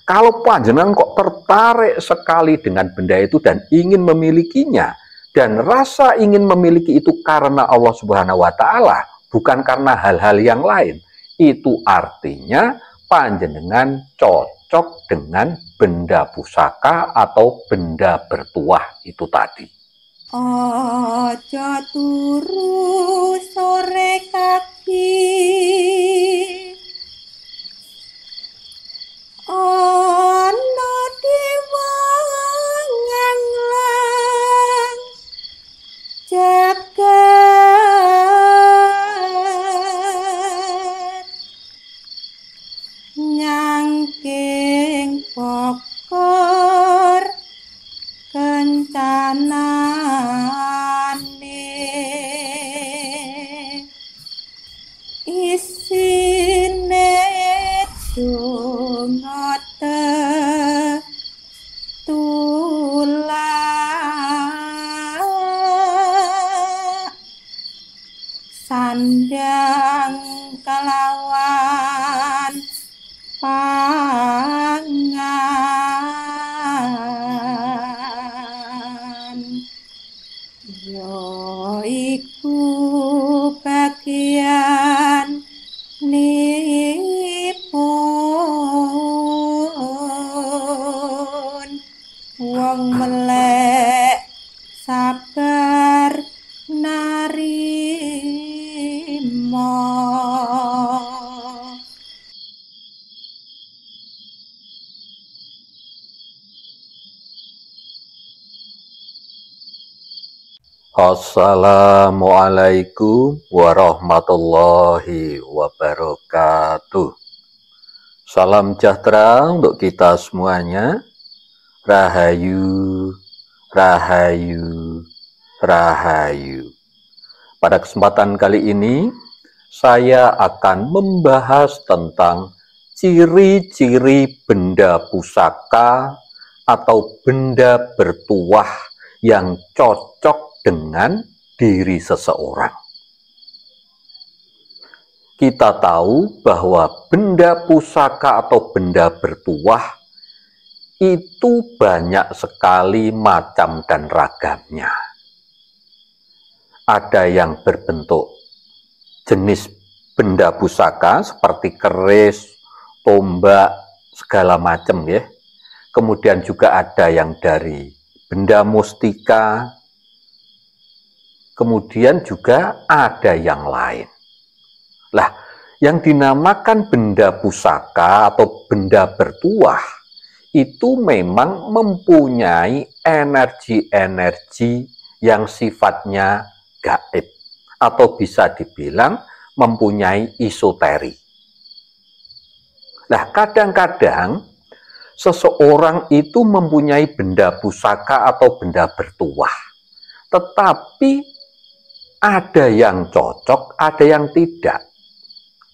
Kalau panjenengan kok tertarik sekali dengan benda itu dan ingin memilikinya, dan rasa ingin memiliki itu karena Allah Subhanahu wa Ta'ala, bukan karena hal-hal yang lain, itu artinya panjenengan cocok dengan benda pusaka atau benda bertuah itu tadi. Ojo turu sore kaki, ono diwangang lang jagat nyangking pokor kencanane isine dungote tulak sandang kelawan pangan yoiku bagian nipun wong melek sabar narimo. Assalamualaikum warahmatullahi wabarakatuh. Salam sejahtera untuk kita semuanya. Rahayu, rahayu, rahayu. Pada kesempatan kali ini, saya akan membahas tentang ciri-ciri benda pusaka atau benda bertuah yang cocok dengan diri seseorang. Kita tahu bahwa benda pusaka atau benda bertuah itu banyak sekali macam dan ragamnya. Ada yang berbentuk jenis benda pusaka seperti keris, tombak, segala macam ya. Kemudian juga ada yang dari benda mustika, kemudian juga ada yang lain. Lah, yang dinamakan benda pusaka atau benda bertuah itu memang mempunyai energi-energi yang sifatnya gaib atau bisa dibilang mempunyai esoteri. Nah, kadang-kadang seseorang itu mempunyai benda pusaka atau benda bertuah, tetapi ada yang cocok, ada yang tidak.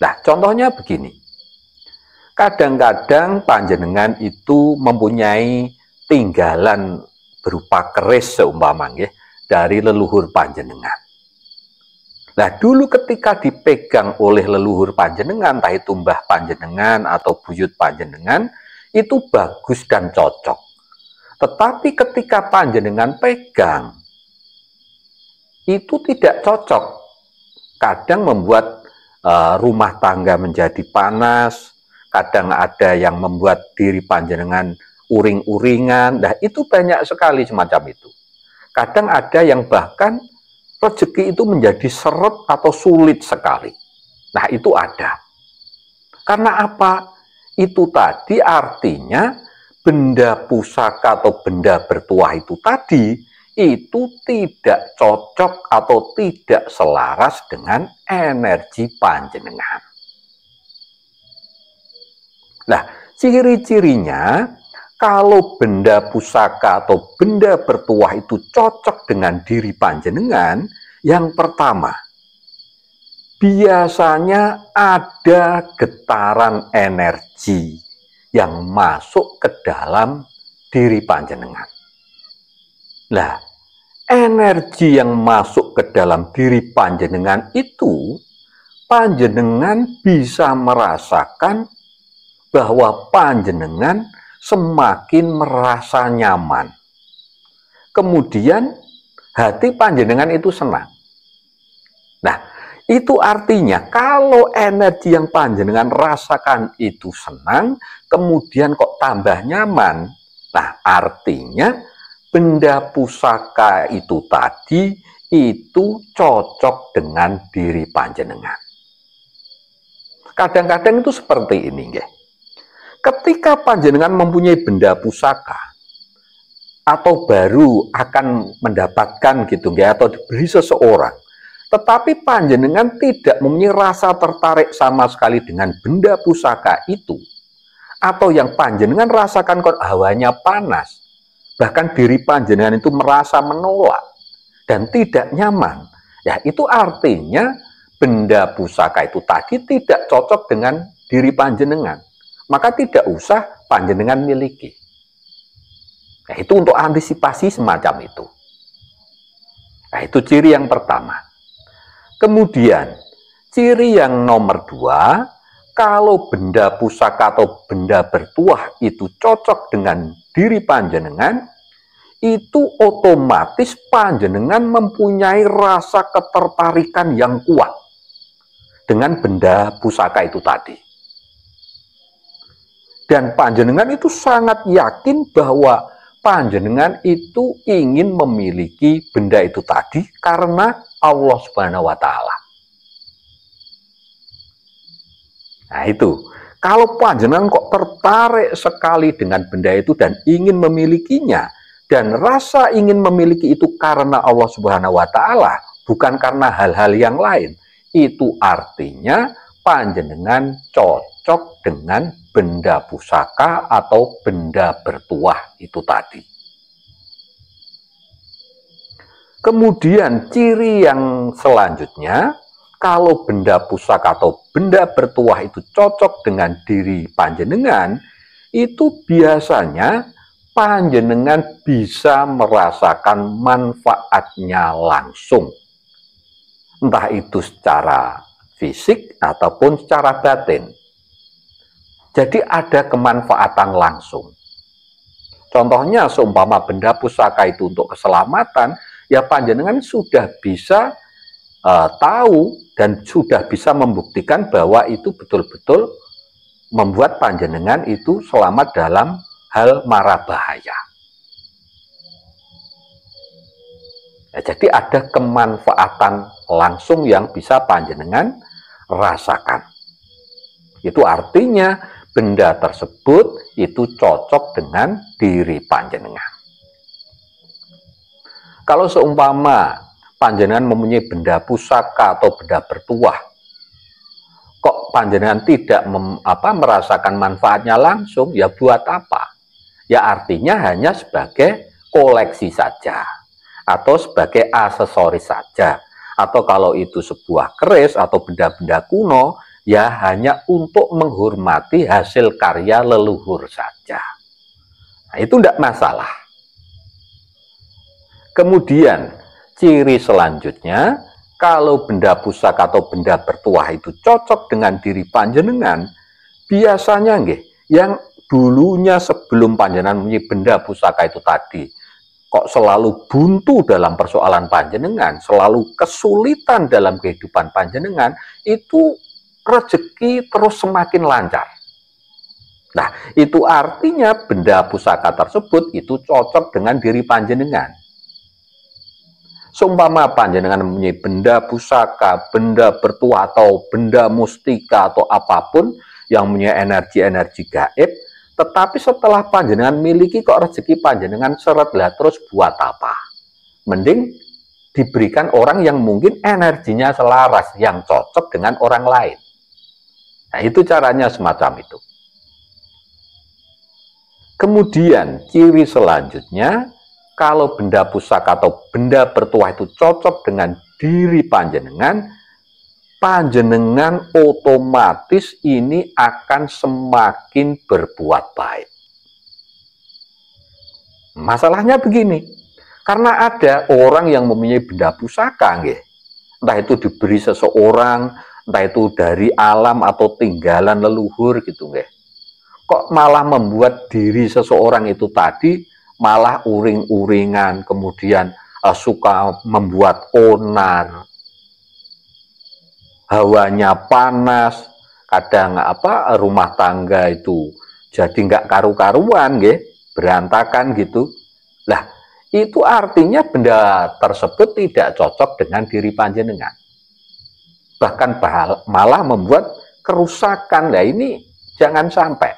Nah, contohnya begini. Kadang-kadang panjenengan itu mempunyai tinggalan berupa keris seumpamanya dari leluhur panjenengan. Nah, dulu ketika dipegang oleh leluhur panjenengan, entah itu mbah panjenengan atau buyut panjenengan, itu bagus dan cocok. Tetapi ketika panjenengan pegang, itu tidak cocok. Kadang membuat rumah tangga menjadi panas, kadang ada yang membuat diri panjenengan uring-uringan. Nah, itu banyak sekali semacam itu. Kadang ada yang bahkan rezeki itu menjadi seret atau sulit sekali. Nah, itu ada. Karena apa? Itu tadi artinya benda pusaka atau benda bertuah itu tadi itu tidak cocok atau tidak selaras dengan energi panjenengan. Nah, ciri-cirinya kalau benda pusaka atau benda bertuah itu cocok dengan diri panjenengan, yang pertama, biasanya ada getaran energi yang masuk ke dalam diri panjenengan. Nah, energi yang masuk ke dalam diri panjenengan itu, panjenengan bisa merasakan bahwa panjenengan semakin merasa nyaman. Kemudian hati panjenengan itu senang. Nah, itu artinya kalau energi yang panjenengan rasakan itu senang, kemudian kok tambah nyaman. Nah, artinya benda pusaka itu tadi itu cocok dengan diri panjenengan. Kadang-kadang itu seperti ini, nggih. Ketika panjenengan mempunyai benda pusaka atau baru akan mendapatkan gitu nggih, atau diberi seseorang, tetapi panjenengan tidak mempunyai rasa tertarik sama sekali dengan benda pusaka itu, atau yang panjenengan rasakan kok hawanya panas, bahkan diri panjenengan itu merasa menolak dan tidak nyaman, ya itu artinya benda pusaka itu tadi tidak cocok dengan diri panjenengan, maka tidak usah panjenengan miliki. Nah, itu untuk antisipasi semacam itu. Nah, itu ciri yang pertama. Kemudian, ciri yang nomor 2, kalau benda pusaka atau benda bertuah itu cocok dengan diri panjenengan, itu otomatis panjenengan mempunyai rasa ketertarikan yang kuat dengan benda pusaka itu tadi. Dan panjenengan itu sangat yakin bahwa panjenengan itu ingin memiliki benda itu tadi karena Allah Subhanahu wa Ta'ala. Nah itu, kalau panjenengan kok tertarik sekali dengan benda itu dan ingin memilikinya, dan rasa ingin memiliki itu karena Allah Subhanahu wa Ta'ala, bukan karena hal-hal yang lain, itu artinya panjenengan cocok dengan benda pusaka atau benda bertuah itu tadi. Kemudian ciri yang selanjutnya, kalau benda pusaka atau benda bertuah itu cocok dengan diri panjenengan, itu biasanya panjenengan bisa merasakan manfaatnya langsung. Entah itu secara fisik ataupun secara batin. Jadi ada kemanfaatan langsung. Contohnya seumpama benda pusaka itu untuk keselamatan, ya panjenengan sudah bisa tahu dan sudah bisa membuktikan bahwa itu betul-betul membuat panjenengan itu selamat dalam hal mara bahaya. Ya, jadi ada kemanfaatan langsung yang bisa panjenengan rasakan. Itu artinya benda tersebut itu cocok dengan diri panjenengan. Kalau seumpama panjenengan mempunyai benda pusaka atau benda bertuah, kok panjenengan tidak merasakan manfaatnya langsung, ya buat apa? Ya artinya hanya sebagai koleksi saja, atau sebagai aksesoris saja, atau kalau itu sebuah keris atau benda-benda kuno, ya hanya untuk menghormati hasil karya leluhur saja. Nah, itu tidak masalah. Kemudian, ciri selanjutnya, kalau benda pusaka atau benda bertuah itu cocok dengan diri panjenengan, biasanya nggih, yang dulunya sebelum panjenengan mempunyai benda pusaka itu tadi, kok selalu buntu dalam persoalan panjenengan, selalu kesulitan dalam kehidupan panjenengan, itu rezeki terus semakin lancar. Nah, itu artinya benda pusaka tersebut itu cocok dengan diri panjenengan. Seumpama panjenengan mempunyai benda pusaka, benda bertuah atau benda mustika atau apapun yang mempunyai energi-energi gaib, tetapi setelah panjenengan miliki kok rezeki panjenengan seret lah, terus buat apa? Mending diberikan orang yang mungkin energinya selaras, yang cocok dengan orang lain. Nah, itu caranya semacam itu. Kemudian ciri selanjutnya, kalau benda pusaka atau benda bertuah itu cocok dengan diri panjenengan, panjenengan otomatis ini akan semakin berbuat baik. Masalahnya begini, karena ada orang yang mempunyai benda pusaka, nggih, entah itu diberi seseorang, entah itu dari alam atau tinggalan leluhur gitu, nggih. kok malah membuat diri seseorang itu tadi malah uring-uringan, kemudian suka membuat onar, hawanya panas, kadang rumah tangga itu jadi nggak karu-karuan, berantakan gitu. Lah, itu artinya benda tersebut tidak cocok dengan diri panjenengan. Bahkan malah membuat kerusakan. Lah ini jangan sampai.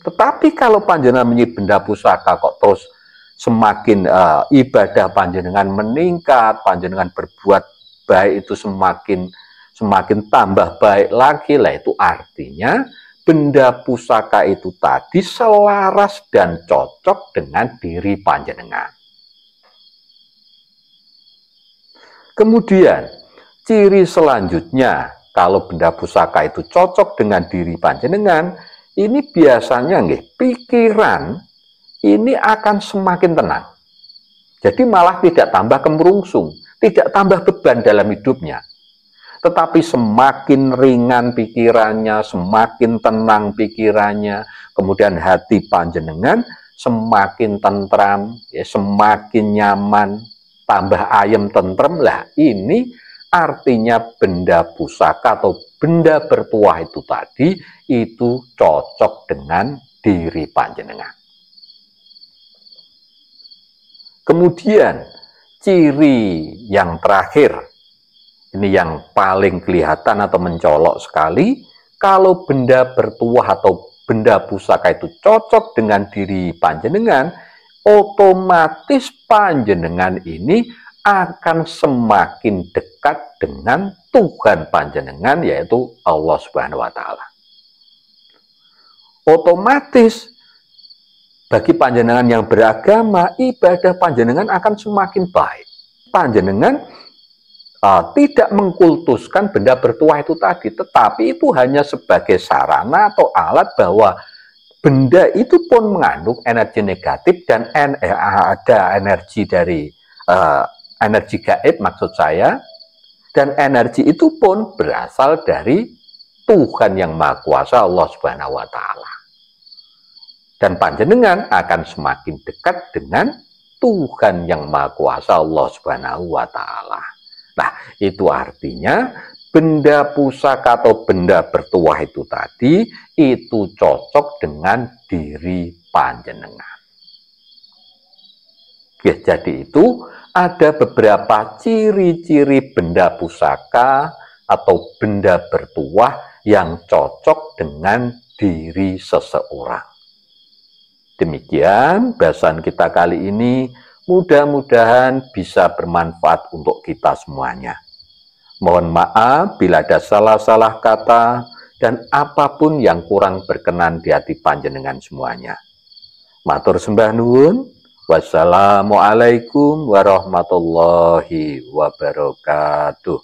Tetapi kalau panjenengan menyebut benda pusaka kok terus semakin ibadah panjenengan meningkat, panjenengan berbuat baik itu semakin tambah baik lagi, lah itu artinya benda pusaka itu tadi selaras dan cocok dengan diri panjenengan. Kemudian ciri selanjutnya, kalau benda pusaka itu cocok dengan diri panjenengan, ini biasanya pikiran ini akan semakin tenang. Jadi malah tidak tambah kemerungsung, tidak tambah beban dalam hidupnya. Tetapi semakin ringan pikirannya, semakin tenang pikirannya, kemudian hati panjenengan semakin tentram, semakin nyaman, tambah ayem tentrem. Lah ini artinya benda pusaka atau benda bertuah itu tadi itu cocok dengan diri panjenengan. Kemudian ciri yang terakhir, ini yang paling kelihatan atau mencolok sekali, kalau benda bertuah atau benda pusaka itu cocok dengan diri panjenengan, otomatis panjenengan ini akan semakin dekat dengan Tuhan panjenengan, yaitu Allah Subhanahu wa Ta'ala. Otomatis bagi panjenengan yang beragama, ibadah panjenengan akan semakin baik. Panjenengan tidak mengkultuskan benda bertuah itu tadi, tetapi itu hanya sebagai sarana atau alat bahwa benda itu pun mengandung energi negatif dan ada energi dari energi gaib maksud saya, dan energi itu pun berasal dari Tuhan yang Maha Kuasa, Allah Subhanahu wa Ta'ala. Dan panjenengan akan semakin dekat dengan Tuhan yang Maha Kuasa, Allah Subhanahu wa Ta'ala. Nah, itu artinya benda pusaka atau benda bertuah itu tadi itu cocok dengan diri panjenengan. Ya, jadi itu ada beberapa ciri-ciri benda pusaka atau benda bertuah yang cocok dengan diri seseorang. Demikian bahasan kita kali ini, mudah-mudahan bisa bermanfaat untuk kita semuanya. Mohon maaf bila ada salah-salah kata dan apapun yang kurang berkenan di hati panjenengan semuanya. Matur sembah nuwun. Wassalamualaikum warahmatullahi wabarakatuh.